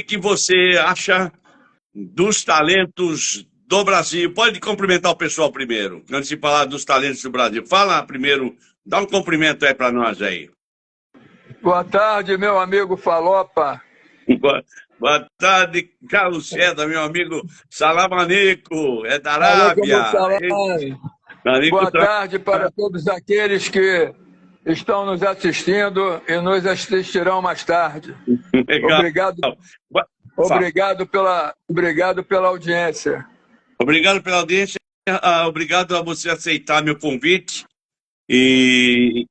que você acha dos talentos do Brasil? Pode cumprimentar o pessoal primeiro, antes de falar dos talentos do Brasil. Fala primeiro, dá um cumprimento aí para nós aí. Boa tarde, meu amigo Falopa. Boa tarde, Carlos César, meu amigo Salamanico, é da Aleikum Arábia. assalam. Boa tarde para todos aqueles que estão nos assistindo e nos assistirão mais tarde. Legal. Obrigado pela audiência. Obrigado pela audiência, obrigado a você aceitar meu convite e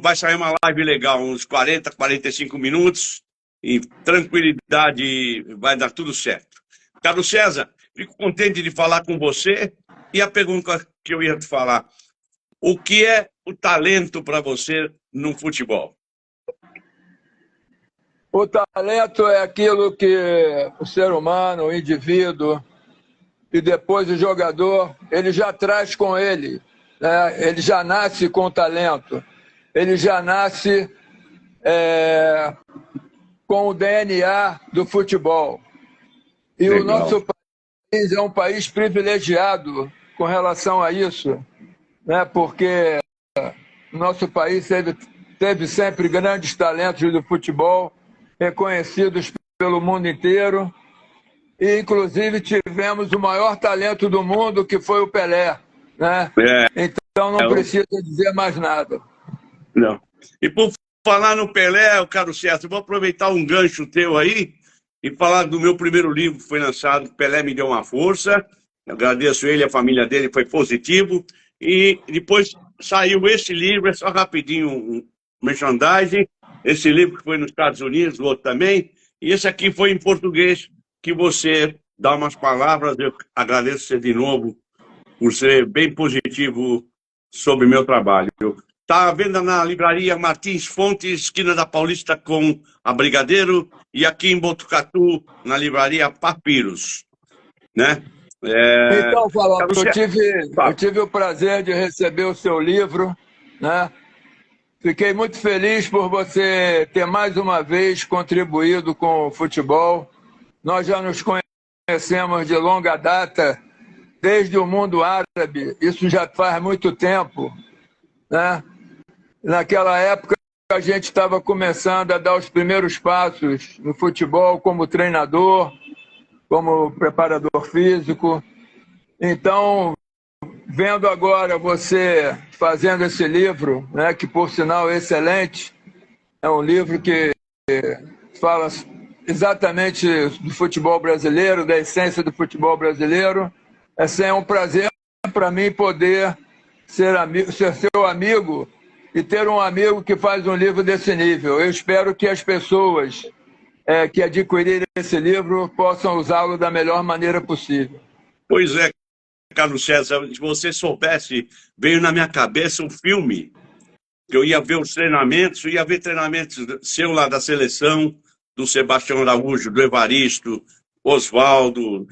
vai sair uma live legal, uns 40, 45 minutos, e tranquilidade, vai dar tudo certo. Carlos César, fico contente de falar com você, e a pergunta que eu ia te falar, o que é o talento para você no futebol? O talento é aquilo que o ser humano, o indivíduo, e depois o jogador, ele já traz com ele, né? Ele já nasce com talento, ele já nasce com o DNA do futebol. E legal. O nosso país é um país privilegiado com relação a isso, né? Porque o nosso país teve sempre grandes talentos do futebol, reconhecidos pelo mundo inteiro, e inclusive tivemos o maior talento do mundo, que foi o Pelé, né? Então não precisa dizer mais nada. Não. E por falar no Pelé, Carlos César, vou aproveitar um gancho teu aí e falar do meu primeiro livro que foi lançado, Pelé Me Deu Uma Força. Eu agradeço ele, a família dele, foi positivo. E depois saiu esse livro, é só rapidinho um merchandising. Esse livro que foi nos Estados Unidos, o outro também. E esse aqui foi em português, que você dá umas palavras. Eu agradeço você de novo por ser bem positivo sobre o meu trabalho. Está à venda na livraria Martins Fontes, esquina da Paulista com a Brigadeiro, e aqui em Botucatu, na livraria Papiros. Né? Então, Falopa, eu tive o prazer de receber o seu livro, né? Fiquei muito feliz por você ter mais uma vez contribuído com o futebol. Nós já nos conhecemos de longa data, desde o mundo árabe, isso já faz muito tempo, né? Naquela época a gente estava começando a dar os primeiros passos no futebol como treinador, como preparador físico. Então, vendo agora você fazendo esse livro, né, que por sinal é excelente, é um livro que fala exatamente do futebol brasileiro, da essência do futebol brasileiro. É um prazer para mim poder ser seu amigo e ter um amigo que faz um livro desse nível. Eu espero que as pessoas que adquirirem esse livro possam usá-lo da melhor maneira possível. Pois é, Carlos César, se você soubesse, veio na minha cabeça um filme, que eu ia ver os treinamentos, ia ver treinamentos seu lá da seleção, do Sebastião Araújo, do Evaristo, Oswaldo,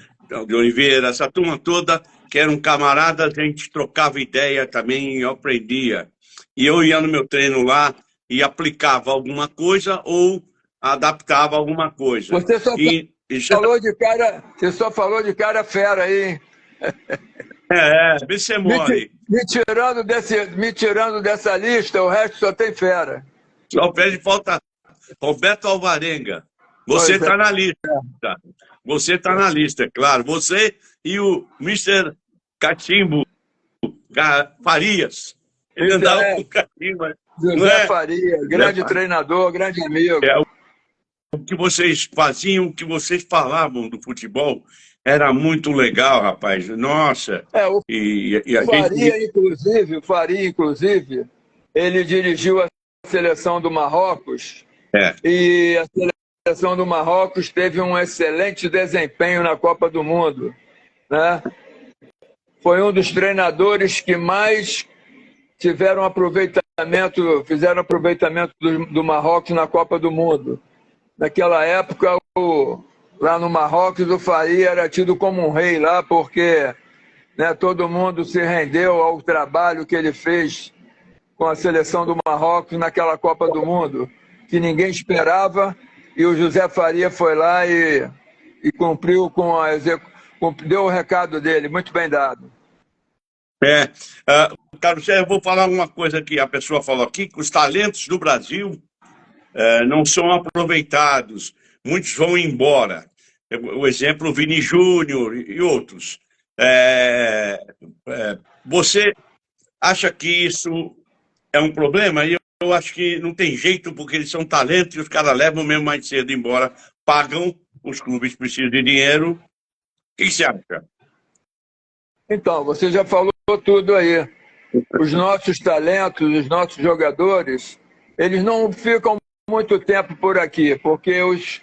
de Oliveira, essa turma toda, que era um camarada, a gente trocava ideia também, eu aprendia. E eu ia no meu treino lá e aplicava alguma coisa ou adaptava alguma coisa. Você só falou de cara fera aí, hein? Vê se é mole. Me tirando dessa lista, o resto só tem fera. Só pede falta Roberto Alvarenga. Você está na lista. Você está na lista, é claro. Você e o Mr. Cachimbo Farias. Ele andava com o Cachimbo. José Faria, grande treinador, grande amigo. O que vocês faziam, o que vocês falavam do futebol era muito legal, rapaz. Nossa. O Faria, inclusive, ele dirigiu a seleção do Marrocos. E a seleção do Marrocos teve um excelente desempenho na Copa do Mundo, né? Foi um dos treinadores que mais fizeram aproveitamento do Marrocos na Copa do Mundo. Naquela época, lá no Marrocos, o Faria era tido como um rei lá, porque, né, todo mundo se rendeu ao trabalho que ele fez com a seleção do Marrocos naquela Copa do Mundo, que ninguém esperava, e o José Faria foi lá e cumpriu com deu o recado dele, muito bem dado. Carlos Sérgio, eu vou falar uma coisa que a pessoa falou aqui, que os talentos do Brasil não são aproveitados, muitos vão embora. O exemplo, Vini Júnior e outros. Você acha que isso é um problema? E eu acho que não tem jeito, porque eles são talentos e os caras levam mesmo mais cedo embora, pagam, os clubes precisam de dinheiro. O que você acha? Então, você já falou tudo aí. Os nossos talentos, os nossos jogadores, eles não ficam muito tempo por aqui, porque os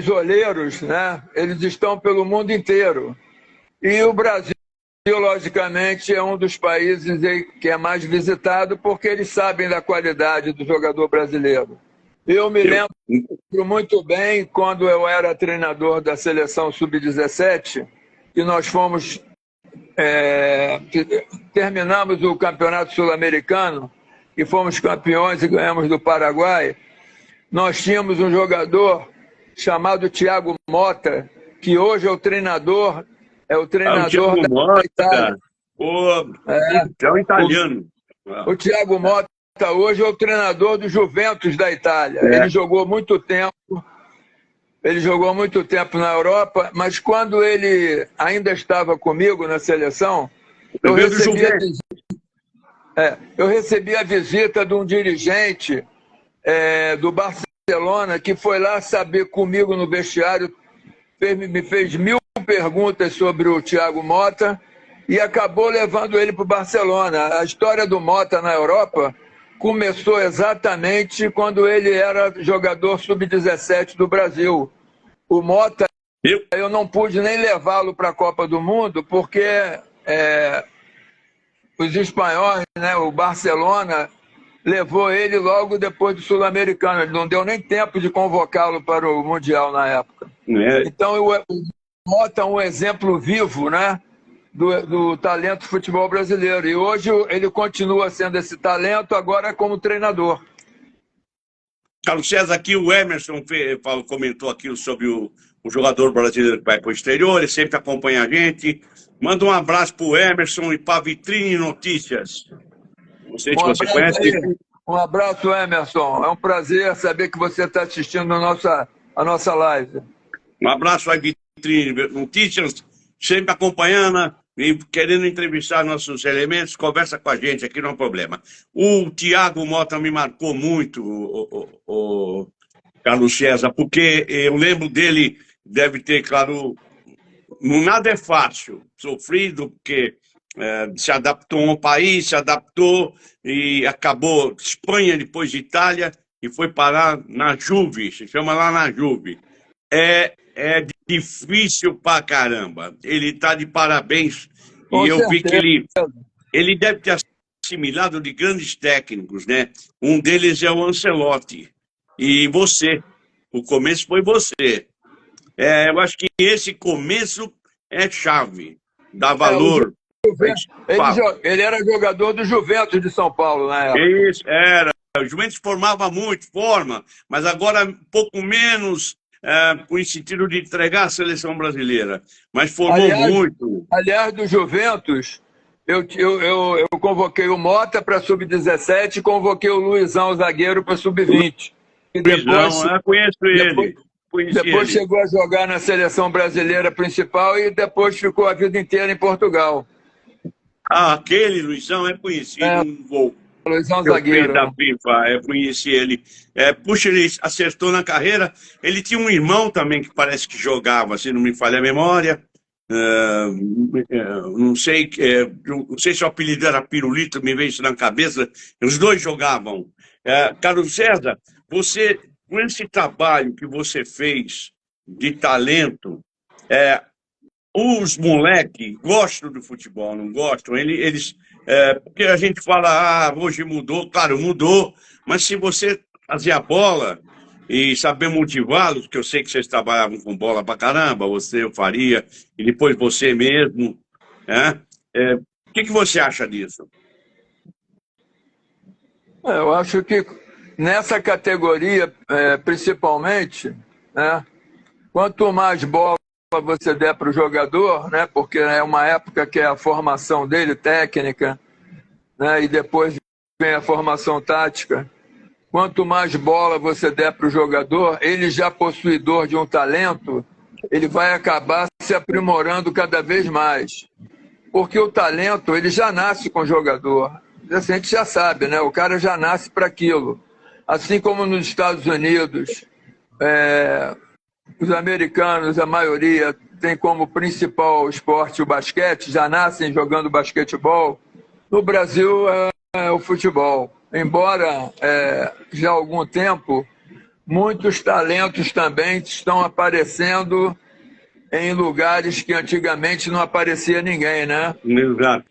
olheiros, né, eles estão pelo mundo inteiro. E o Brasil, logicamente, é um dos países que é mais visitado, porque eles sabem da qualidade do jogador brasileiro. Eu me lembro muito bem, quando eu era treinador da seleção sub-17, que nós fomos... terminamos o Campeonato Sul-Americano e fomos campeões e ganhamos do Paraguai. Nós tínhamos um jogador chamado Thiago Motta, que hoje é o treinador da Itália. É um italiano. O Thiago Motta hoje é o treinador do Juventus da Itália. Ele jogou muito tempo. Ele jogou muito tempo na Europa, mas quando ele ainda estava comigo na seleção, eu recebi a visita de um dirigente do Barcelona, que foi lá saber comigo no vestiário, me fez 1000 perguntas sobre o Thiago Motta e acabou levando ele para o Barcelona. A história do Motta na Europa começou exatamente quando ele era jogador sub-17 do Brasil. O Motta, eu não pude nem levá-lo para a Copa do Mundo, porque os espanhóis, né, o Barcelona, levou ele logo depois do Sul-Americano. Ele não deu nem tempo de convocá-lo para o Mundial na época. Então, o Motta é um exemplo vivo, né, do talento do futebol brasileiro. E hoje ele continua sendo esse talento, agora como treinador. Carlos César, aqui o Emerson comentou aqui sobre o jogador brasileiro que vai para o exterior, ele sempre acompanha a gente. Manda um abraço para o Emerson e para a Vitrine Notícias. Não sei se você conhece. Um abraço, Emerson. É um prazer saber que você está assistindo a nossa live. Um abraço à Vitrine Notícias, sempre acompanhando e querendo entrevistar nossos elementos, conversa com a gente aqui, não é problema. O Thiago Motta me marcou muito, o Carlos César, porque eu lembro dele, deve ter, claro, nada é fácil, sofrido, porque se adaptou ao país, se adaptou e acabou Espanha, depois Itália, e foi parar na Juve, se chama lá na Juve. É difícil pra caramba. Ele está de parabéns. Com e eu certeza. Vi que ele deve ter assimilado de grandes técnicos, né? Um deles é o Ancelotti. E você. O começo foi você. Eu acho que esse começo é chave. Dá valor. Ele era jogador do Juventus de São Paulo na época. Isso, era. O Juventus formava muito, mas agora um pouco menos... com o sentido de entregar a seleção brasileira, mas formou muito. Aliás, do Juventus, eu convoquei o Motta para sub-17 e convoquei o Luizão, zagueiro, para sub-20. Luizão, conheço ele. Depois chegou a jogar na seleção brasileira principal e depois ficou a vida inteira em Portugal. Aquele Luizão é conhecido, um gol. Luizão, zagueiro. Da FIFA, eu conheci ele. Puxa, ele acertou na carreira. Ele tinha um irmão também que parece que jogava, se não me falha a memória. Não sei se o apelido era Pirulito, me veio isso na cabeça. Os dois jogavam. Carlos César, você, com esse trabalho que você fez de talento, os moleques gostam do futebol, não gostam? Eles porque a gente fala, hoje mudou, claro, mudou, mas se você fazer a bola e saber motivá-los, que eu sei que vocês trabalhavam com bola pra caramba, você, eu Faria, e depois você mesmo, o que você acha disso? Eu acho que nessa categoria, principalmente, né, quanto mais bola você der para o jogador, né, porque é uma época que é a formação dele, técnica, né, e depois vem a formação tática. Quanto mais bola você der para o jogador, ele já possuidor de um talento, ele vai acabar se aprimorando cada vez mais. Porque o talento, ele já nasce com o jogador. Assim, a gente já sabe, né? O cara já nasce para aquilo. Assim como nos Estados Unidos, os americanos, a maioria, tem como principal esporte o basquete, já nascem jogando basquetebol. No Brasil, é o futebol. Embora já há algum tempo, muitos talentos também estão aparecendo em lugares que antigamente não aparecia ninguém, né? Exato.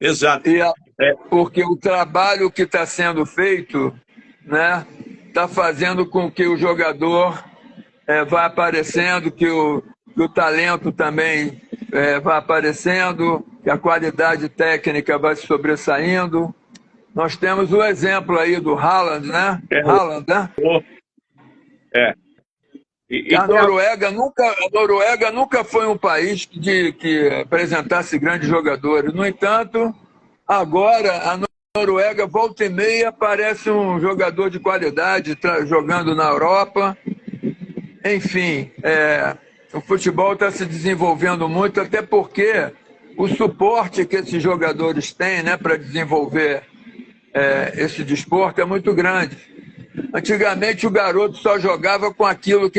Exato. Porque o trabalho que está sendo feito, né, está fazendo com que o jogador vá aparecendo, que o talento também vá aparecendo, que a qualidade técnica vai se sobressaindo. Nós temos o exemplo aí do Haaland, né? Haaland, né? A Noruega nunca foi um país que apresentasse grandes jogadores. No entanto, agora a Noruega, volta e meia, parece um jogador de qualidade jogando na Europa. Enfim, o futebol está se desenvolvendo muito, até porque o suporte que esses jogadores têm, né, para desenvolver esse desporto é muito grande. Antigamente o garoto só jogava com aquilo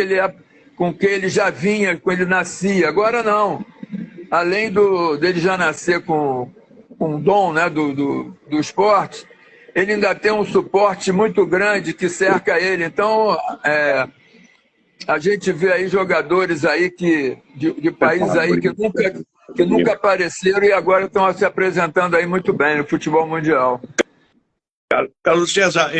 com que ele já vinha, com ele nascia. Agora não. Além dele já nascer com um dom, né, do esporte, ele ainda tem um suporte muito grande que cerca ele. Então, a gente vê aí jogadores aí de países aí que nunca apareceram e agora estão se apresentando aí muito bem no futebol mundial. Carlos César,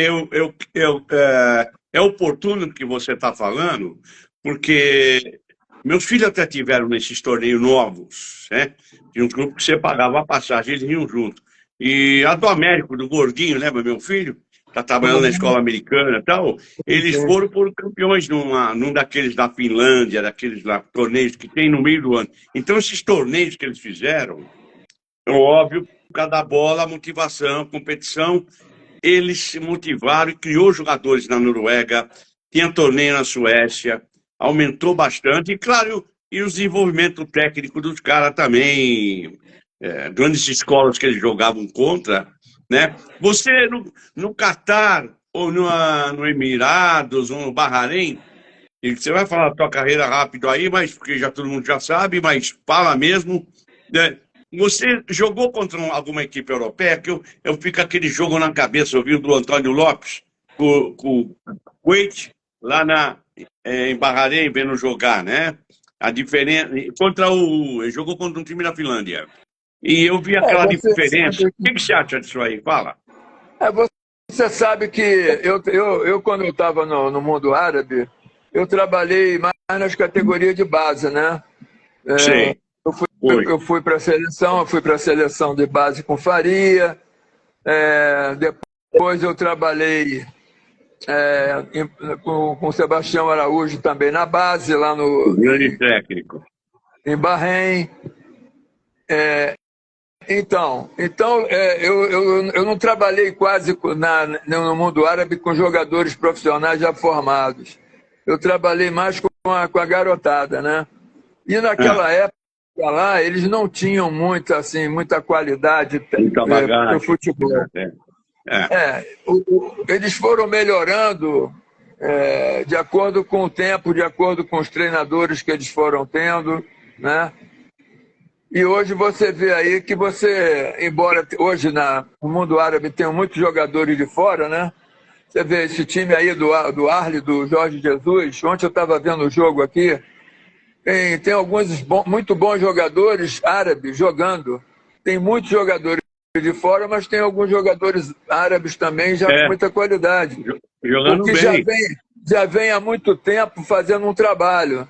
é oportuno que você está falando, porque meus filhos até tiveram nesses torneios novos, né? Tinha um grupo que você pagava a passagem, eles iam junto. E a do Américo, do Gordinho, lembra meu filho? Está trabalhando na escola americana e tal. Eles foram por campeões num daqueles da Finlândia, daqueles lá, torneios que tem no meio do ano. Então, esses torneios que eles fizeram, é óbvio, por causa da bola, motivação, competição, eles se motivaram e criou jogadores na Noruega, tinha torneio na Suécia, aumentou bastante, e claro, e o desenvolvimento técnico dos caras também, grandes escolas que eles jogavam contra, né? Você no Catar, ou no Emirados, ou no Bahrein, e você vai falar da tua carreira rápido aí, mas porque já todo mundo já sabe, mas fala mesmo, né? Você jogou contra alguma equipe europeia? Que eu fico aquele jogo na cabeça, ouvindo do Antônio Lopes, com o Kuwait, lá em Bahrein, vendo jogar, né? A diferença. Ele jogou contra um time da Finlândia. E eu vi aquela diferença. O que você acha disso aí? Fala. Você sabe que eu quando eu estava no mundo árabe, eu trabalhei mais nas categorias de base, né? Sim. Eu fui para a seleção de base com Faria, depois eu trabalhei com o Sebastião Araújo também na base, lá grande técnico. Em Bahrein. Então eu não trabalhei quase no mundo árabe com jogadores profissionais já formados. Eu trabalhei mais com a garotada, né? E naquela época, lá, eles não tinham muita qualidade no futebol. Eles foram melhorando de acordo com o tempo, de acordo com os treinadores que eles foram tendo, né? E hoje você vê aí que embora hoje no mundo árabe tenham muitos jogadores de fora, né? Você vê esse time aí do Arli, do Jorge Jesus. Ontem eu estava vendo o jogo aqui. Tem alguns muito bons jogadores árabes jogando. Tem muitos jogadores de fora, mas tem alguns jogadores árabes também já com muita qualidade. Jogando bem. Já vem há muito tempo fazendo um trabalho.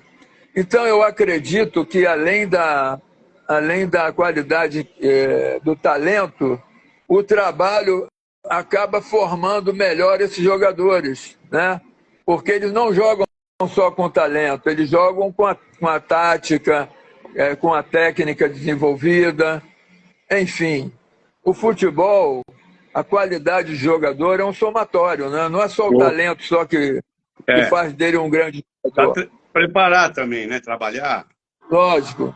Então eu acredito que além da qualidade do talento, o trabalho acaba formando melhor esses jogadores, né? Porque eles não jogam só com talento, eles jogam com a tática, com a técnica desenvolvida, enfim. O futebol, a qualidade de jogador é um somatório, né? Não é só o talento só que faz dele um grande jogador. Preparar também, né? Trabalhar. Lógico.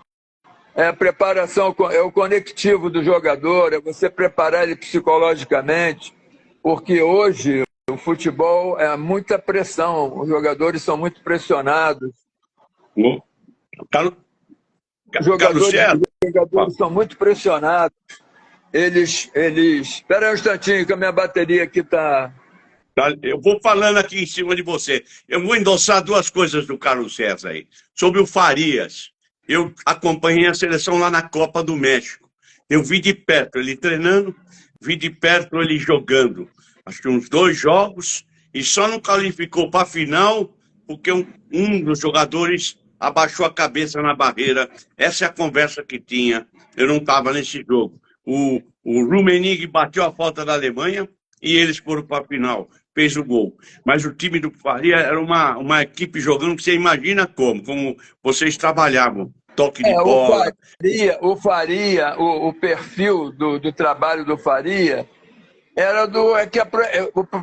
A preparação é o conectivo do jogador, é você preparar ele psicologicamente, porque hoje o futebol é muita pressão, os jogadores são muito pressionados. Os jogadores são muito pressionados. Eles... Espera aí um instantinho que a minha bateria aqui está... Eu vou falando aqui em cima de você. Eu vou endossar duas coisas do Carlos César aí. Sobre o Farias. Eu acompanhei a seleção lá na Copa do México. Eu vi de perto ele treinando, vi de perto ele jogando. Acho que uns 2 jogos, e só não qualificou para a final porque um dos jogadores abaixou a cabeça na barreira. Essa é a conversa que tinha. Eu não estava nesse jogo. O Rummenigge bateu a falta da Alemanha e eles foram para a final. Fez o gol. Mas o time do Faria era uma equipe jogando que você imagina como vocês trabalhavam. Toque de bola. O perfil do trabalho do Faria era o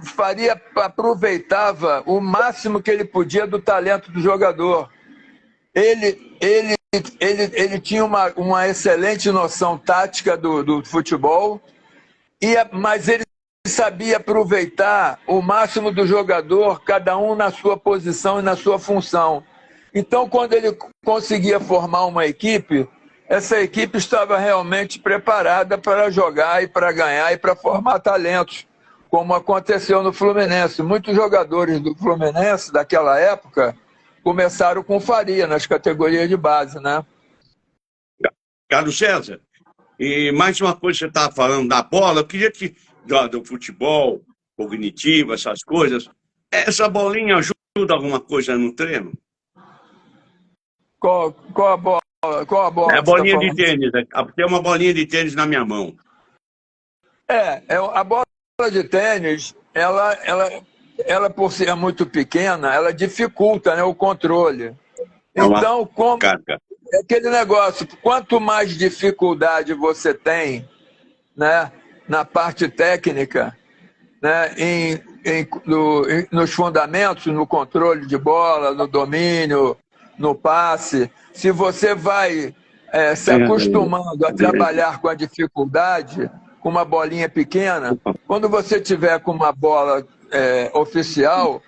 Faria aproveitava o máximo que ele podia do talento do jogador. Ele tinha uma excelente noção tática do futebol, mas ele sabia aproveitar o máximo do jogador, cada um na sua posição e na sua função. Então, quando ele conseguia formar uma equipe, essa equipe estava realmente preparada para jogar e para ganhar e para formar talentos, como aconteceu no Fluminense. Muitos jogadores do Fluminense daquela época começaram com Faria nas categorias de base, né? Carlos César, e mais uma coisa que você estava falando da bola, eu queria que do futebol cognitivo, essas coisas, essa bolinha ajuda alguma coisa no treino? Qual a bola? É a bolinha de tênis. Tem uma bolinha de tênis na minha mão. A bola de tênis, ela por ser muito pequena, ela dificulta, né, o controle. Então, é aquele negócio, quanto mais dificuldade você tem, né, na parte técnica, né, nos fundamentos, no controle de bola, no domínio, no passe, se você vai se acostumando a trabalhar com a dificuldade, com uma bolinha pequena, quando você tiver com uma bola oficial,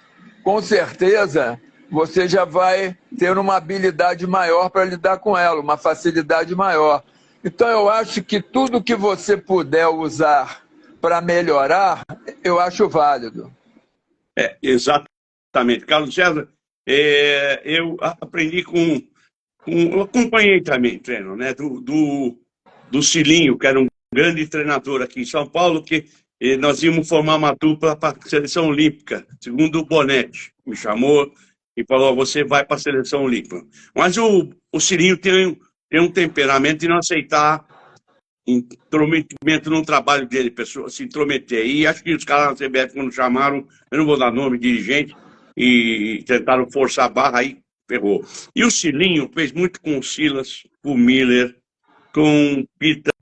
com certeza você já vai ter uma habilidade maior para lidar com ela, uma facilidade maior. Então, eu acho que tudo que você puder usar para melhorar, eu acho válido. Exatamente. Carlos César, eu aprendi eu acompanhei também treino, né, do Cilinho, que era um grande treinador aqui em São Paulo, que nós íamos formar uma dupla para a seleção olímpica, segundo o Bonetti. Me chamou e falou, você vai para a seleção olímpica. Mas o Cilinho tem um temperamento de não aceitar intrometimento no trabalho dele, pessoa se intrometer. E acho que os caras da CBF, quando chamaram, eu não vou dar nome, dirigente, e tentaram forçar a barra, aí ferrou. E o Cilinho fez muito com o Silas, com o Miller, com o Pita,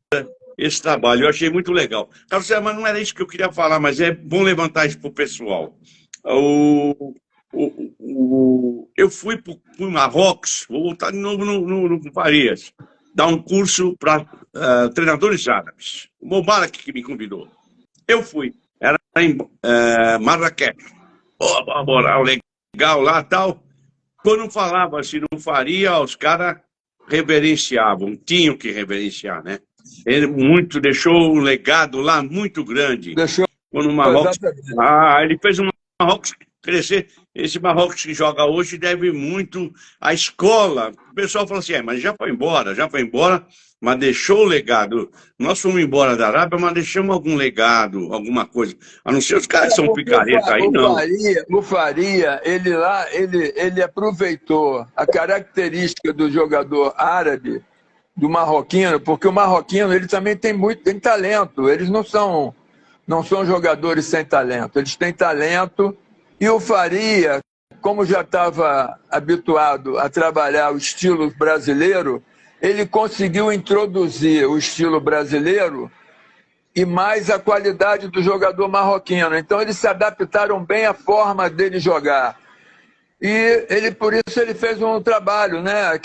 esse trabalho. Eu achei muito legal. Carlos, mas não era isso que eu queria falar, mas é bom levantar isso para o pessoal. Eu fui para o Marrocos, vou voltar de novo no Farias, dar um curso para treinadores árabes. O Mubarak que me convidou. Eu fui. Era em Marrakech. Uma moral legal lá e tal. Quando falava assim, não faria, os caras reverenciavam. Tinham que reverenciar, né? Ele deixou um legado lá muito grande. Deixou. Quando o Marrocos... ele fez um Marrocos crescer. Esse Marrocos que joga hoje deve muito à escola. O pessoal fala assim, mas já foi embora, mas deixou o legado. Nós fomos embora da Arábia, mas deixamos algum legado, alguma coisa. A não ser os caras são picareta aí, não. O Faria, ele aproveitou a característica do jogador árabe, do marroquino, porque o marroquino ele também tem talento. Eles não não são jogadores sem talento. Eles têm talento e o Faria, como já estava habituado a trabalhar o estilo brasileiro, ele conseguiu introduzir o estilo brasileiro e mais a qualidade do jogador marroquino. Então eles se adaptaram bem à forma dele jogar. E ele, por isso ele fez um trabalho, né?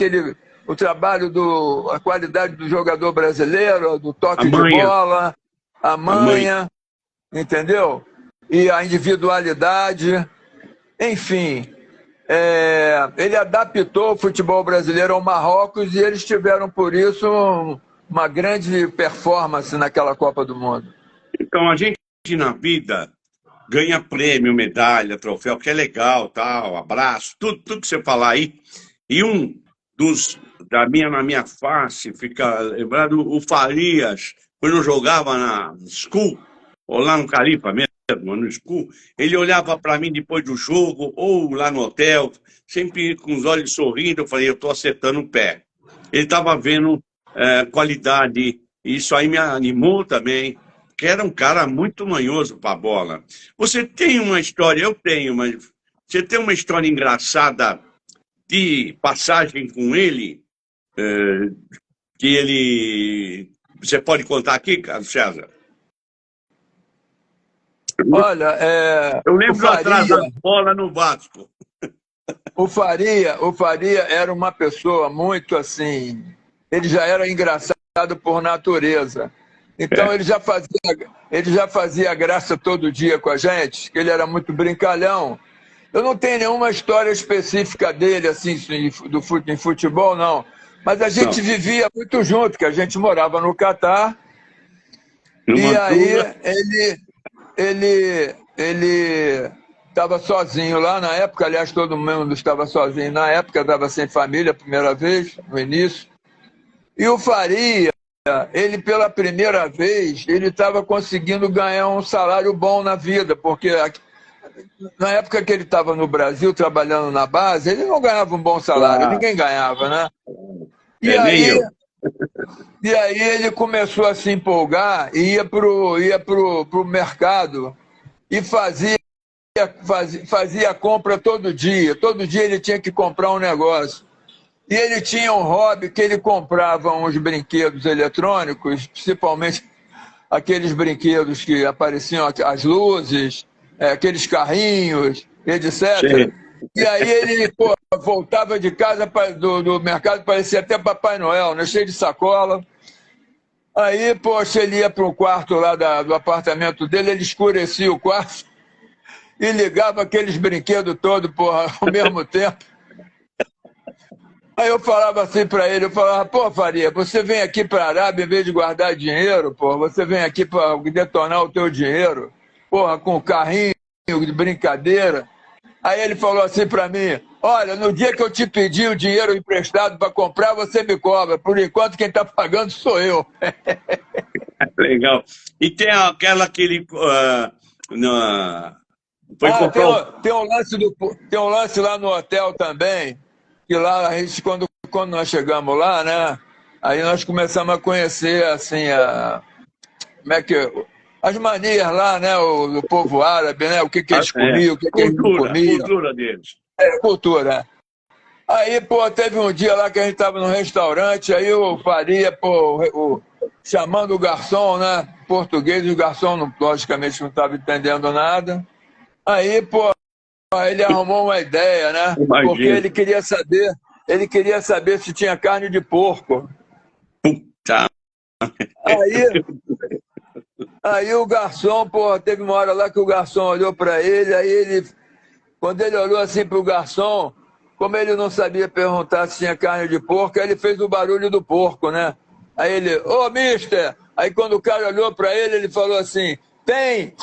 O trabalho a qualidade do jogador brasileiro, do toque de bola, a manha, entendeu? E a individualidade, enfim. Ele adaptou o futebol brasileiro ao Marrocos e eles tiveram, por isso, uma grande performance naquela Copa do Mundo. Então, a gente na vida ganha prêmio, medalha, troféu, que é legal, tal, abraço, tudo que você falar aí. E um dos, na minha face, fica lembrado o Farias, quando eu jogava na School, ou lá no Caripa mesmo, no School, ele olhava para mim depois do jogo, ou lá no hotel, sempre com os olhos sorrindo, eu falei, eu estou acertando o pé. Ele estava vendo qualidade, e isso aí me animou também, que era um cara muito manhoso para a bola. Você tem uma história, eu tenho, mas você tem uma história engraçada de passagem com ele, que ele... Você pode contar aqui, Carlos César? Olha, eu lembro atrás da bola no Vasco. O Faria era uma pessoa muito assim... Ele já era engraçado por natureza. Então ele já fazia graça todo dia com a gente, que ele era muito brincalhão. Eu não tenho nenhuma história específica dele, assim, em futebol, não. Mas a gente vivia muito junto, que a gente morava no Catar. E aí ele estava sozinho lá na época, aliás, todo mundo estava sozinho na época, estava sem família a primeira vez, no início. E o Faria, ele pela primeira vez, ele estava conseguindo ganhar um salário bom na vida, porque na época que ele estava no Brasil trabalhando na base, ele não ganhava um bom salário, ninguém ganhava, né? E aí ele começou a se empolgar e ia pro mercado e fazia a compra todo dia ele tinha que comprar um negócio. E ele tinha um hobby que ele comprava uns brinquedos eletrônicos, principalmente aqueles brinquedos que apareciam as luzes, aqueles carrinhos, etc. Sim. E aí ele voltava de casa do mercado, parecia até Papai Noel, né? Cheio de sacola. Aí, poxa, ele ia para o quarto lá do apartamento dele, ele escurecia o quarto e ligava aqueles brinquedos todos ao mesmo tempo. Aí eu falava assim para ele, pô, Faria, você vem aqui para a Arábia em vez de guardar dinheiro, pô, você vem aqui para detonar o teu dinheiro, porra, com carrinho de brincadeira. Aí ele falou assim para mim, olha, no dia que eu te pedir o dinheiro emprestado para comprar, você me cobra. Por enquanto, quem está pagando sou eu. Legal. E tem aquela que ele... Tem um lance lá no hotel também, que lá a gente, quando nós chegamos lá, né, aí nós começamos a conhecer, assim, as manias lá, né, o povo árabe, né, o que eles comiam, o que eles não comiam. Cultura deles. Cultura. Aí, pô, teve um dia lá que a gente estava no restaurante, aí o Faria, chamando o garçom, né, português, e o garçom, logicamente, não estava entendendo nada. Aí, pô, ele arrumou uma ideia, né? Imagina. Porque ele queria saber se tinha carne de porco. Puta. Aí o garçom, pô, teve uma hora lá que o garçom olhou para ele, quando ele olhou assim pro garçom, como ele não sabia perguntar se tinha carne de porco, aí ele fez o barulho do porco, né? Aí ele, ô, mister! Aí quando o cara olhou para ele falou assim, tem!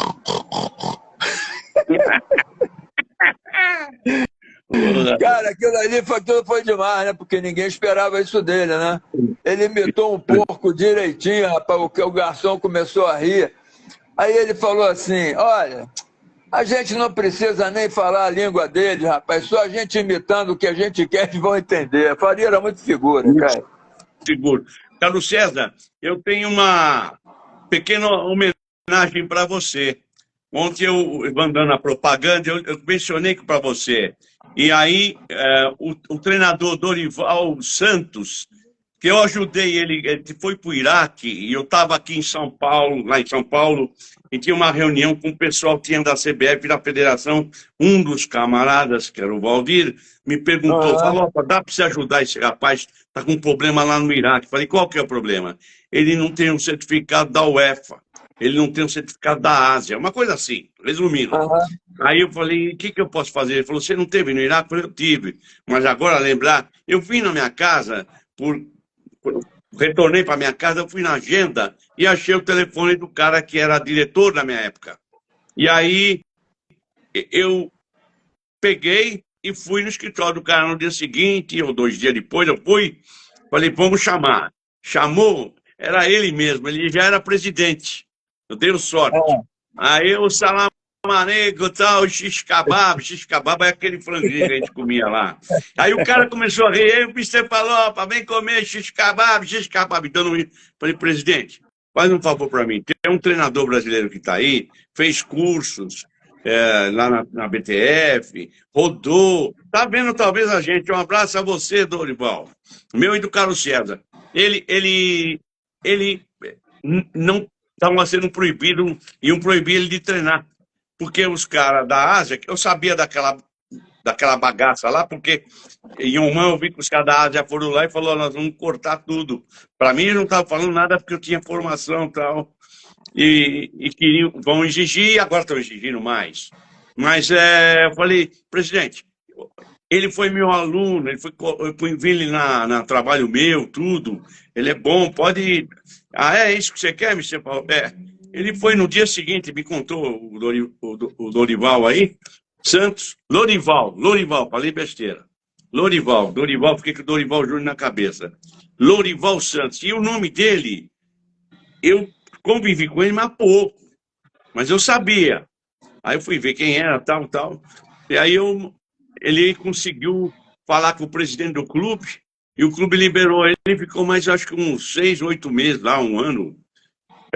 Cara, aquilo ali foi demais, né? Porque ninguém esperava isso dele, né? Ele imitou um porco direitinho, rapaz, o garçom começou a rir. Aí ele falou assim, olha, a gente não precisa nem falar a língua dele, rapaz, só a gente imitando o que a gente quer, eles vão entender. Faria era muito figura, cara. Figura. Carlos César, eu tenho uma pequena homenagem homenagem para você. Ontem eu mandando a propaganda, eu mencionei para você. E aí, o treinador Dorival Santos, que eu ajudei ele foi para o Iraque, e eu estava aqui em São Paulo, lá em São Paulo, e tinha uma reunião com o pessoal que tinha da CBF, da federação. Um dos camaradas, que era o Valdir, me perguntou, falou, dá para você ajudar esse rapaz, está com um problema lá no Iraque. Falei, qual que é o problema? Ele não tem um certificado da UEFA, ele não tem um certificado da Ásia, uma coisa assim, resumindo. Aí eu falei, o que eu posso fazer? Ele falou, você não teve no Iraque? Eu falei, eu tive, mas agora lembrar, eu vim na minha casa retornei para minha casa, eu fui na agenda e achei o telefone do cara que era diretor da minha época. E aí eu peguei e fui no escritório do cara no dia seguinte, ou 2 dias depois, eu fui, falei, vamos chamar. Chamou, era ele mesmo, ele já era presidente. Eu dei sorte. Aí o Salam Aleikum, tal, x-kebab é aquele franguinho que a gente comia lá. Aí o cara começou a rir, aí o Mr. falou, vem comer x-kebab. Então, falei, presidente, faz um favor para mim, tem um treinador brasileiro que está aí, fez cursos lá na BTF, rodou, tá vendo talvez a gente, um abraço a você, Dorival, meu e do Carlos César. Ele não estava sendo proibido, iam proibir ele de treinar. Porque os caras da Ásia, eu sabia daquela bagaça lá, porque em Oman eu vi que os caras da Ásia foram lá e falaram, nós vamos cortar tudo. Para mim, eles não estavam falando nada porque eu tinha formação e tal. E queriam, vão exigir, e agora estão exigindo mais. Mas eu falei, presidente, ele foi meu aluno, eu vi ele na trabalho meu, tudo. Ele é bom, pode... Ah, é isso que você quer, Mr. Paulo? Ele foi no dia seguinte, me contou o Dorival aí, Santos, Lorival, falei besteira. Dorival, fiquei com o Dorival Júnior na cabeça. Lorival Santos. E o nome dele, eu convivi com ele, mas pouco. Mas eu sabia. Aí eu fui ver quem era, tal. E aí ele conseguiu falar com o presidente do clube, e o clube liberou ele, ficou mais, acho que uns 6, 8 meses lá, um ano.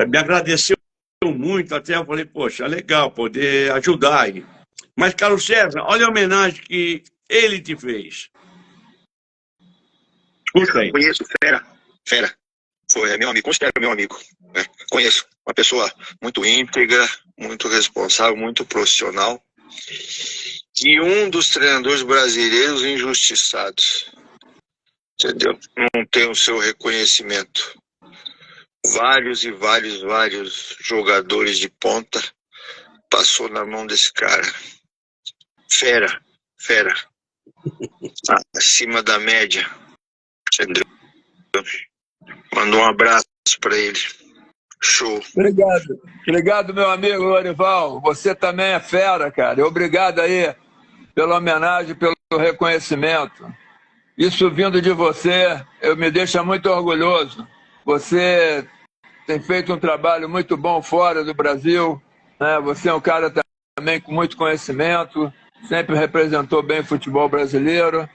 Me agradeceu muito, até eu falei, poxa, legal poder ajudar aí. Mas, Carlos César, olha a homenagem que ele te fez. Escuta aí. Conheço, fera. Foi meu amigo, considero meu amigo. Né? Conheço, uma pessoa muito íntegra, muito responsável, muito profissional. E um dos treinadores brasileiros injustiçados. Entendeu? Não tem o seu reconhecimento. Vários jogadores de ponta passou na mão desse cara. Fera. Acima da média. Entendeu? Mandou um abraço para ele. Show. Obrigado, meu amigo Lorival. Você também é fera, cara. E obrigado aí pela homenagem, pelo reconhecimento. Isso vindo de você, me deixa muito orgulhoso. Você tem feito um trabalho muito bom fora do Brasil, né? Você é um cara também com muito conhecimento, sempre representou bem o futebol brasileiro.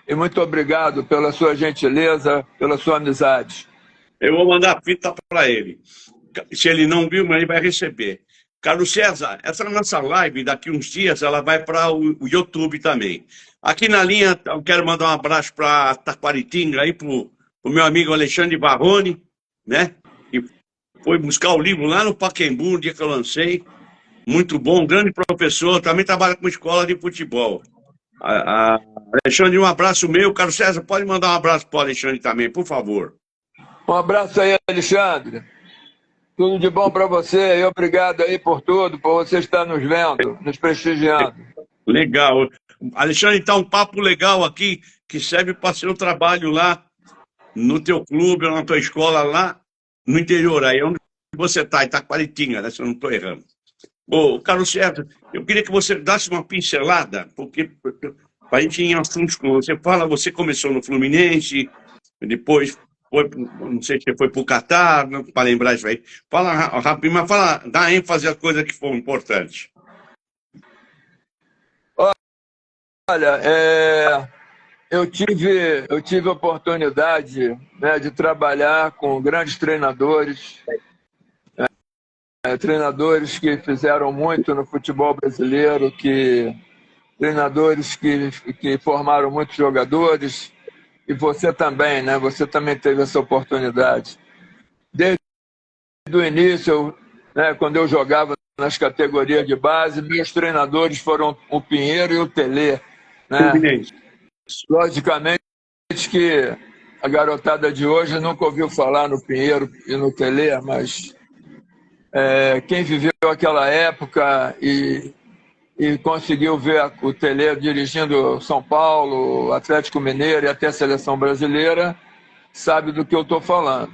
E muito obrigado pela sua gentileza, pela sua amizade. Eu vou mandar a fita para ele. Se ele não viu, mas ele vai receber. Carlos César, essa nossa live, daqui uns dias, ela vai para o YouTube também. Aqui na linha, eu quero mandar um abraço para Taquaritinga, aí para o meu amigo Alexandre Barrone, né? Que foi buscar o livro lá no Pacaembu, no dia que eu lancei. Muito bom, grande professor, também trabalha com escola de futebol. Alexandre, um abraço meu. Carlos César, pode mandar um abraço para o Alexandre também, por favor. Um abraço aí, Alexandre. Tudo de bom para você e obrigado aí por tudo, por você estar nos vendo, nos prestigiando. Legal. Alexandre, tá um papo legal aqui que serve para seu trabalho lá no teu clube ou na tua escola lá no interior, aí onde você está, em Taquaritinga, né? Se eu não estou errando. Ô, Carlos César, eu queria que você desse uma pincelada, porque a gente em assuntos com você fala, você começou no Fluminense, depois foi, não sei se foi para o Catar, para lembrar isso aí. Fala rápido, mas dá ênfase às coisas que foram importantes. Olha, eu tive a oportunidade, né, de trabalhar com grandes treinadores, treinadores que fizeram muito no futebol brasileiro, treinadores que formaram muitos jogadores, e você também, né? Você também teve essa oportunidade. Desde o início, né, quando eu jogava nas categorias de base, meus treinadores foram o Pinheiro e o Telê, né? Logicamente que a garotada de hoje nunca ouviu falar no Pinheiro e no Telê, mas quem viveu aquela época e conseguiu ver o Telê dirigindo São Paulo, Atlético Mineiro e até a seleção brasileira, sabe do que eu estou falando.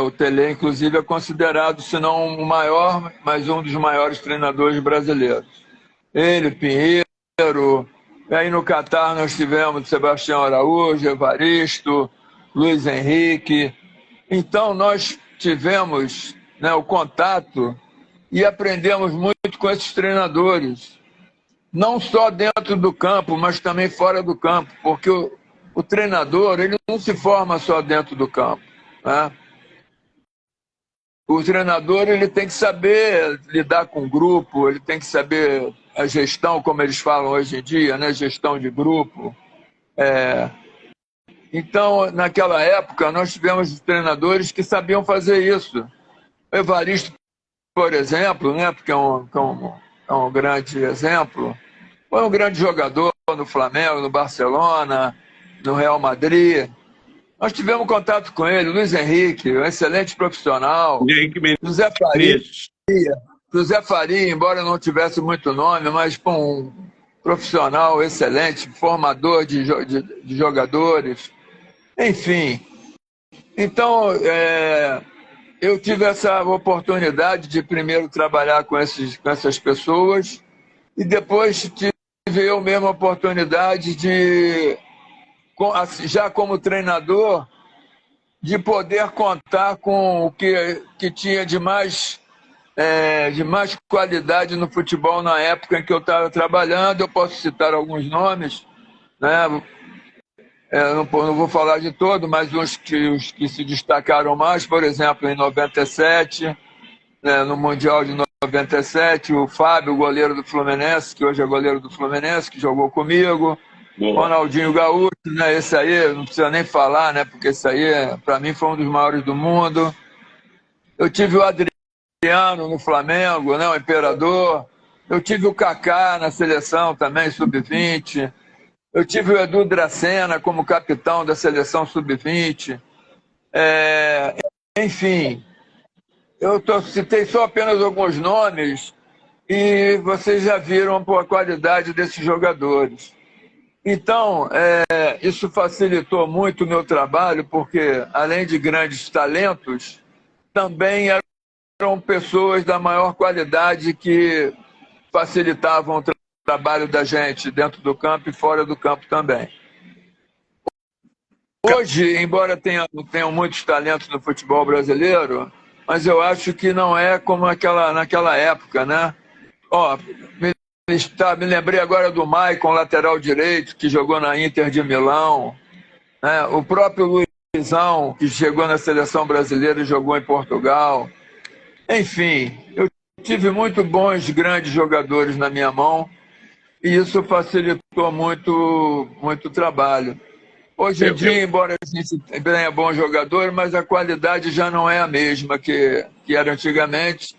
O Telê, inclusive, é considerado, se não o maior, mas um dos maiores treinadores brasileiros. Ele, Pinheiro, e aí no Catar nós tivemos Sebastião Araújo, Evaristo, Luiz Henrique. Então nós tivemos, né, o contato e aprendemos muito com esses treinadores, não só dentro do campo, mas também fora do campo, porque o treinador ele não se forma só dentro do campo, né? O treinador ele tem que saber lidar com o grupo, ele tem que saber a gestão, como eles falam hoje em dia, né? Gestão de grupo. Então, naquela época, nós tivemos treinadores que sabiam fazer isso. O Evaristo, por exemplo, né? Porque é um grande exemplo, foi um grande jogador no Flamengo, no Barcelona, no Real Madrid. Nós tivemos contato com ele, Luiz Henrique, um excelente profissional. José Faria, embora não tivesse muito nome, mas um profissional excelente, formador de jogadores. Enfim, então eu tive essa oportunidade de primeiro trabalhar com essas pessoas e depois tive eu mesmo a oportunidade de, já como treinador, de poder contar com o que tinha de mais qualidade no futebol na época em que eu estava trabalhando. Eu posso citar alguns nomes, né? Não vou falar de todos, mas os que se destacaram mais, por exemplo, em 97, né, no Mundial de 97, o Fábio, goleiro do Fluminense, que hoje é goleiro do Fluminense, que jogou comigo. Boa. Ronaldinho Gaúcho, né, esse aí não precisa nem falar, né, porque esse aí, para mim, foi um dos maiores do mundo. Eu tive o Adriano no Flamengo, né, o Imperador. Eu tive o Kaká na seleção também, sub-20. Eu tive o Edu Dracena como capitão da seleção sub-20. Enfim, citei só apenas alguns nomes e vocês já viram a qualidade desses jogadores. Então, isso facilitou muito o meu trabalho, porque, além de grandes talentos, também eram pessoas da maior qualidade que facilitavam o trabalho da gente dentro do campo e fora do campo também. Hoje, embora tenham muitos talentos no futebol brasileiro, mas eu acho que não é como naquela época, né? Me lembrei agora do Maicon, lateral direito, que jogou na Inter de Milão, né? O próprio Luizão, que chegou na seleção brasileira e jogou em Portugal. Enfim, eu tive muito bons, grandes jogadores na minha mão e isso facilitou muito o trabalho. Hoje em dia, embora a gente tenha bons jogadores, mas a qualidade já não é a mesma que era antigamente.